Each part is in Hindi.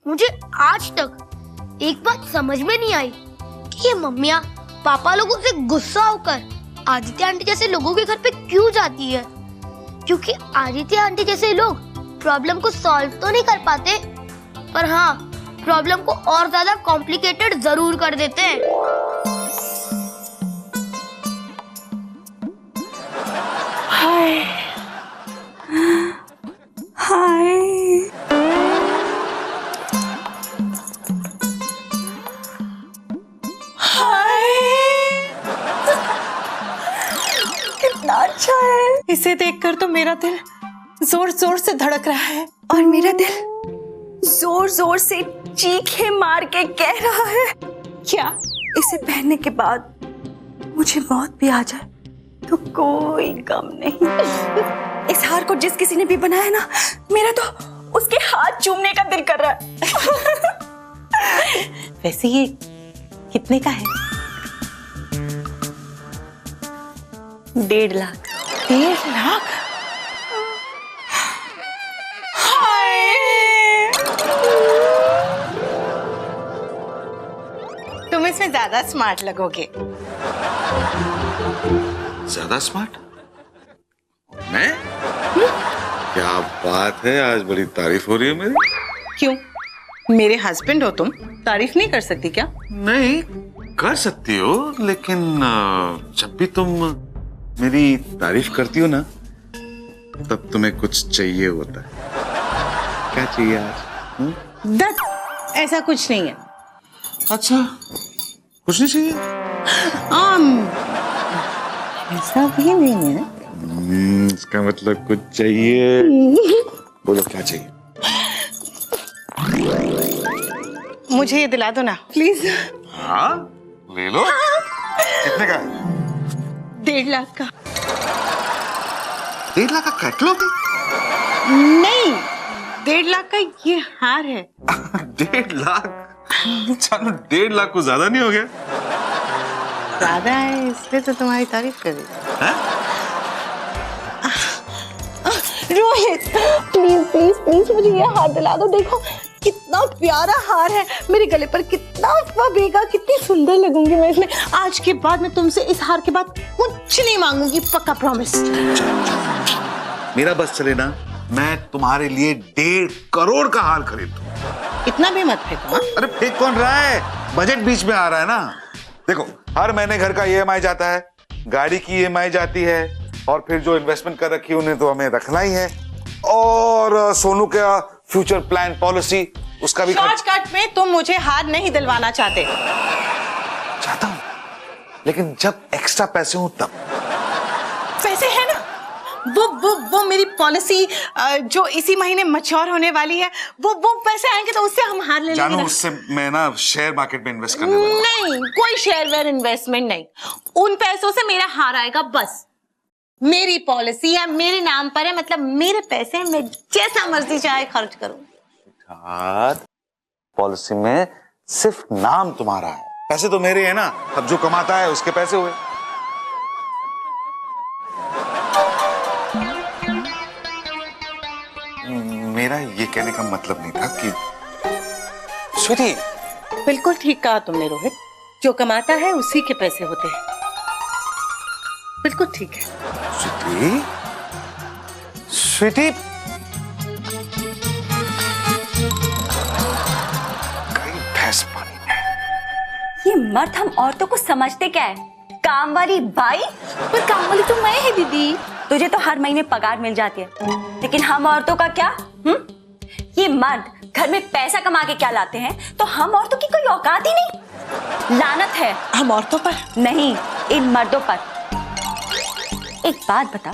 मुझे आज तक एक बात समझ में नहीं आई कि ये मम्मियाँ पापा लोगों से गुस्सा होकर आदित्य आंटी जैसे लोगों के घर पे क्यों जाती है। क्योंकि आदित्य आंटी जैसे लोग प्रॉब्लम को सॉल्व तो नहीं कर पाते, पर हाँ प्रॉब्लम को और ज्यादा कॉम्प्लिकेटेड जरूर कर देते हैं। हाय हाय कितना अच्छा है। इसे देखकर तो मेरा दिल जोर जोर से धड़क रहा है और मेरा दिल जोर जोर से चीखे मार के कह रहा है, क्या इसे पहनने के बाद मुझे मौत भी आ जाए तो कोई गम नहीं। इस हार को जिस किसी ने भी बनाया ना, मेरा तो उसके हाथ चूमने का दिल कर रहा है। वैसे ये कितने का है? 1.5 लाख। 1.5 लाख? तुम इसमें ज्यादा स्मार्ट लगोगे। ज्यादा स्मार्ट? मैं? क्या बात है, आज बड़ी तारीफ हो रही है मेरी। क्यों, मेरे हस्बैंड हो तुम, तारीफ नहीं कर सकती क्या? नहीं, कर सकती हो, लेकिन जब भी तुम मेरी तारीफ करती हो ना, तब तुम्हें कुछ चाहिए होता है। क्या चाहिए आज? दत्त, ऐसा कुछ नहीं है। अच्छा, कुछ नहीं चाहिए? ऐसा भी नहीं है। इसका मतलब कुछ चाहिए। बोलो क्या चाहिए? मुझे ये दिला दो ना प्लीज। हाँ, ले लो। कितने का? 1.5 लाख का। 1.5 लाख का कैटलॉग? नहीं, 1.5 लाख का ये हार है। 1.5 लाख? चलो 1.5 लाख को ज्यादा नहीं हो गया? ज्यादा है, इसलिए तो तुम्हारी तारीफ कर रही हूँ। रोहित, प्लीज प्लीज प्लीज मुझे ये हार दिला दो। देखो कितना प्यारा हार है, मेरे गले पर कितना फबेगा, कितनी सुंदर लगूंगी मैं इसमें। आज के बाद मैं तुमसे इस हार के बाद कुछ नहीं मांगूंगी, पक्का प्रॉमिस। मेरा बस चले ना, मैं तुम्हारे लिए 1.5 करोड़ का हार खरीद दूं। इतना भी मत फेंको। अरे फेंक कौन रहा है, बजट बीच में आ रहा है ना। देखो, हर महीने घर का EMI जाता है, गाड़ी की EMI जाती है, और फिर जो इन्वेस्टमेंट कर रखी है उन्हें तो हमें रखना ही है, और सोनू का फ्यूचर प्लान पॉलिसी, उसका भी शॉर्टकट में तुम मुझे हार नहीं दिलवाना चाहते। चाहता हूं, लेकिन जब एक्स्ट्रा पैसे हो तब। पैसे है ना, वो मेरी पॉलिसी जो इसी महीने मैच्योर होने वाली है, वो पैसे आएंगे तो उससे हम हार ले लेंगे। जानू, उससे मैं ना शेयर मार्केट में इन्वेस्ट करने वाला हूं। नहीं, कोई शेयर इन्वेस्टमेंट नहीं, उन पैसों से मेरा हार आएगा बस। मेरी पॉलिसी है, मेरे नाम पर है, मतलब मेरे पैसे हैं, मैं जैसा मर्जी चाहे खर्च करूं। पॉलिसी में सिर्फ नाम तुम्हारा है, पैसे तो मेरे हैं ना। अब जो कमाता है उसके पैसे हुए। मेरा ये कहने का मतलब नहीं था कि स्वीटी। बिल्कुल ठीक कहा तुमने रोहित, जो कमाता है उसी के पैसे होते हैं। बिल्कुल ठीक है। स्वीटी, स्वीटी, कहीं भैंस पानी में। ये मर्द हम औरतों को समझते क्या है, काम वाली बाई? पर काम वाली तो मैं ही दीदी। तुझे तो हर महीने पगार मिल जाती है, लेकिन हम औरतों का क्या? ये मर्द घर में पैसा कमा के क्या लाते हैं, तो हम औरतों की कोई औकात ही नहीं। लानत है हम औरतों पर नहीं, इन मर्दों पर। एक बात बता,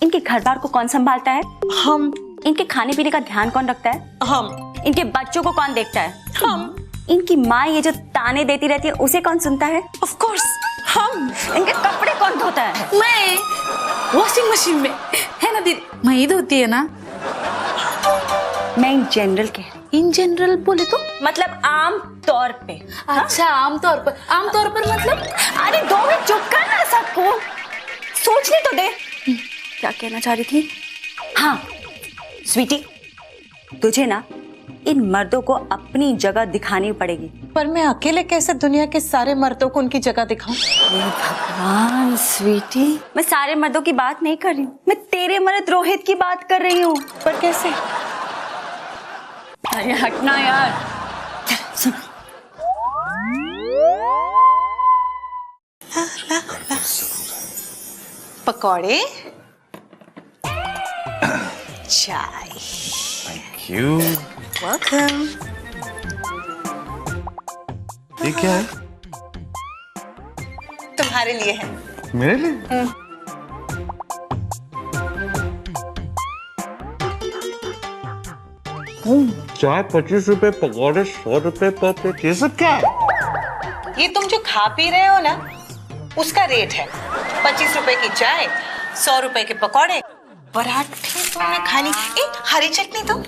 इनके घर बार को कौन संभालता है? हम। इनके खाने पीने का ध्यान कौन रखता है? हम। इनके बच्चों को कौन देखता है? हम। इनकी माँ ये जो ताने देती रहती है उसे कौन सुनता है? ऑफ कोर्स हम। इनके कपड़े कौन धोता है? मैं वॉशिंग मशीन में, है ना दीदी, मैं ही धोती है ना। मैं इन जनरल कह रही हूँ। इन जनरल बोले तो मतलब आम तौर पे। अच्छा, आमतौर पर। आमतौर पर मतलब? अरे 2 मिनट चुप कर ना, सबको सोचने तो दे। क्या कहना चाह रही थी? हाँ स्वीटी, तुझे ना इन मर्दों को अपनी जगह दिखानी पड़ेगी। पर मैं अकेले कैसे दुनिया के सारे मर्दों को उनकी जगह दिखाऊं? हे भगवान स्वीटी, मैं सारे मर्दों की बात नहीं कर रही हूँ, मैं तेरे मर्द रोहित की बात कर रही हूँ। पर कैसे? अरे हटना यार। सुन, पकौड़े, चाय। क्यों? वेलकम। ये क्या है? तुम्हारे लिए है। मेरे लिए? चाय 25 रुपए, पकौड़े 100 रुपए पर प्लेट, ये सब क्या है? ये तुम जो खा पी रहे हो ना, उसका रेट है। 25 रुपए की चाय, 100 रुपए के पकौड़े, पराठे तुमने खानी। हरी चटनी तो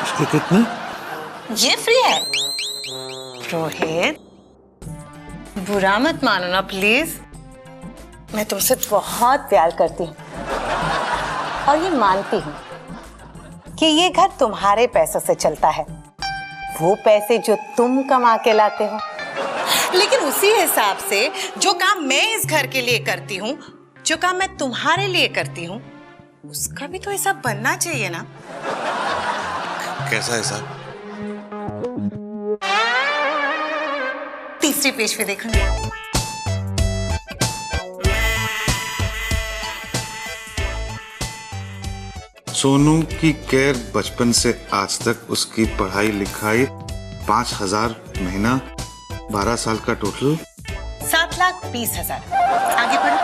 इसके कितने? ये फ्री है। रोहित, बुरा मत मानो ना प्लीज। मैं तुमसे बहुत प्यार करती हूँ और ये मानती हूँ कि ये घर तुम्हारे पैसों से चलता है, वो पैसे जो तुम कमा के लाते हो। लेकिन उसी हिसाब से जो काम मैं इस घर के लिए करती हूँ, जो काम मैं तुम्हारे लिए करती हूँ, उसका भी तो हिसाब बनना चाहिए ना। कैसा हिसाब? तीसरी पेज पे देखूंगी। सोनू की केयर बचपन से आज तक, उसकी पढ़ाई लिखाई 5,000 महीना, 12 साल का टोटल 7,20,000। आगे बढ़ो।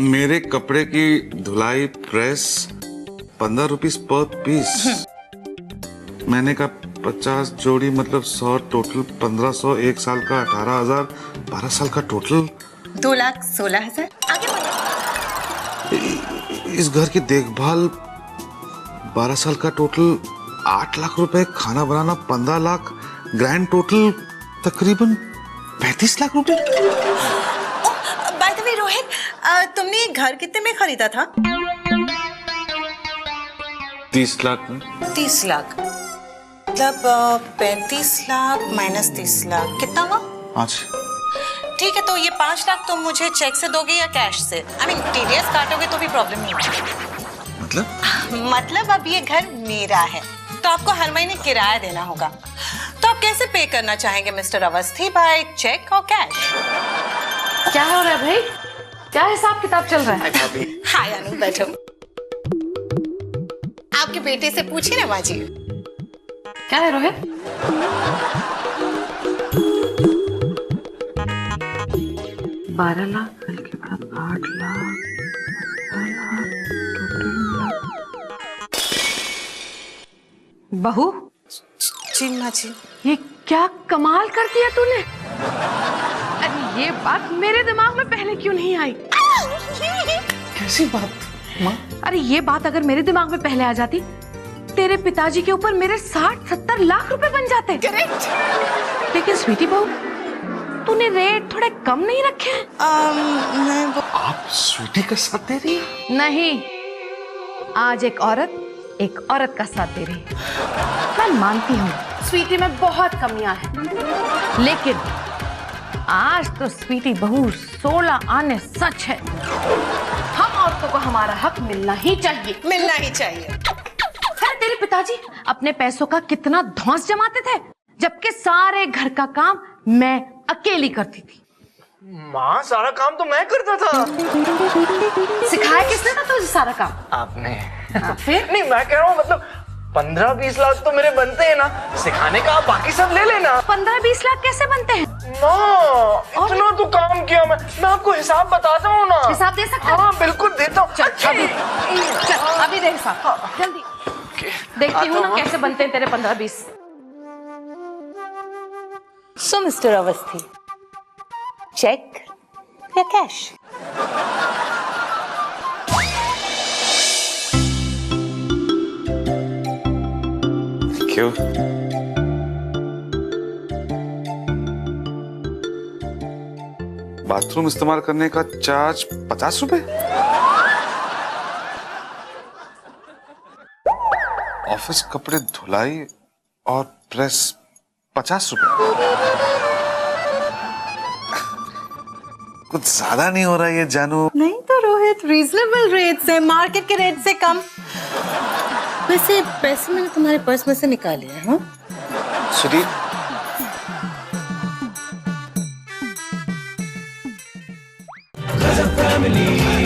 मेरे कपड़े की धुलाई प्रेस 15 रुपीस पर पीस। मैंने का 50 जोड़ी मतलब 100, टोटल 1500, 1 साल का 18,000, 12 साल का टोटल 2,16,000। आगे बढ़ो। इस घर की देखभाल 12 साल का टोटल 8 लाख रुपए, खाना बनाना 15 लाख, ग्रैंड टोटल तकरीबन 35 लाख रुपए। बाय द वे रोहित, तुमने ये घर कितने में खरीदा था? 30 लाख में। 30 लाख मतलब 35 लाख माइनस 30 लाख कितना हुआ? 5। ठीक है, तो ये 5 लाख तुम मुझे चेक से दोगे या कैश से? आई मीन टीडीएस काटोगे तो भी प्रॉब्लम नहीं होगा। मतलब अब ये घर मेरा है तो आपको हर महीने किराया देना होगा। तो आप कैसे पे करना चाहेंगे मिस्टर अवस्थी, बाय चेक और कैश? क्या हो रहा है भाई? क्या हिसाब किताब चल रहा है? हाय अनु, बैठो। आपके बेटे से पूछिए ना माँ जी। क्या है रोहित? 12 लाख, कल के बाद 8 लाख, 12 लाख, बहू, जी माँ जी। ये क्या कमाल कर दिया तूने? अरे ये बात मेरे दिमाग में पहले क्यों नहीं आई? कैसी बात माँ? अरे ये बात अगर मेरे दिमाग में पहले आ जाती, तेरे पिताजी के ऊपर मेरे 60-70 लाख रुपए बन जाते। करेक्ट। लेकिन स्वीटी बहू, तूने रेट थोड़े कम नहीं रखे हैं? आप स्वीटी का साथ दे रही हैं? नहीं, आज एक औरत का साथ दे रही है। मैं मानती हूँ स्वीटी में बहुत कमियां हैं, लेकिन आज तो स्वीटी बहू 16 आने सच है। हम औरतों को हमारा हक मिलना ही चाहिए। मिलना ही चाहिए। अरे तेरे पिताजी अपने पैसों का कितना धौंस जमाते थे, जबकि सारे घर का काम मैं अकेली करती थी। माँ, सारा काम तो मैं करता था। सिखाया किसने था तुझे सारा काम? आपने। फिर नहीं, मैं कह रहा हूँ मतलब 15-20 लाख तो मेरे बनते हैं ना, सिखाने का आप बाकी सब ले लेना। 15-20 लाख कैसे बनते हैं? माँ, इतना तो काम किया मैं आपको हिसाब बताता हूँ ना। हिसाब दे सकता है? हाँ बिल्कुल देता हूँ। अभी दे हिसाब, जल्दी। देखती हूँ ना कैसे बनते हैं तेरे 15-20। सो मिस्टर अवस्थी, चेक या कैश? क्यों? बाथरूम इस्तेमाल करने का चार्ज 50 रुपए। ऑफिस कपड़े धुलाई और प्रेस 50 रुपए। कुछ ज्यादा नहीं हो रहा है ये जानू? नहीं तो रोहित, रीजनेबल रेट से, मार्केट के रेट से कम। वैसे पैसे मैंने तुम्हारे पर्स में से निकाले हैं। हाँ सुदीप, Family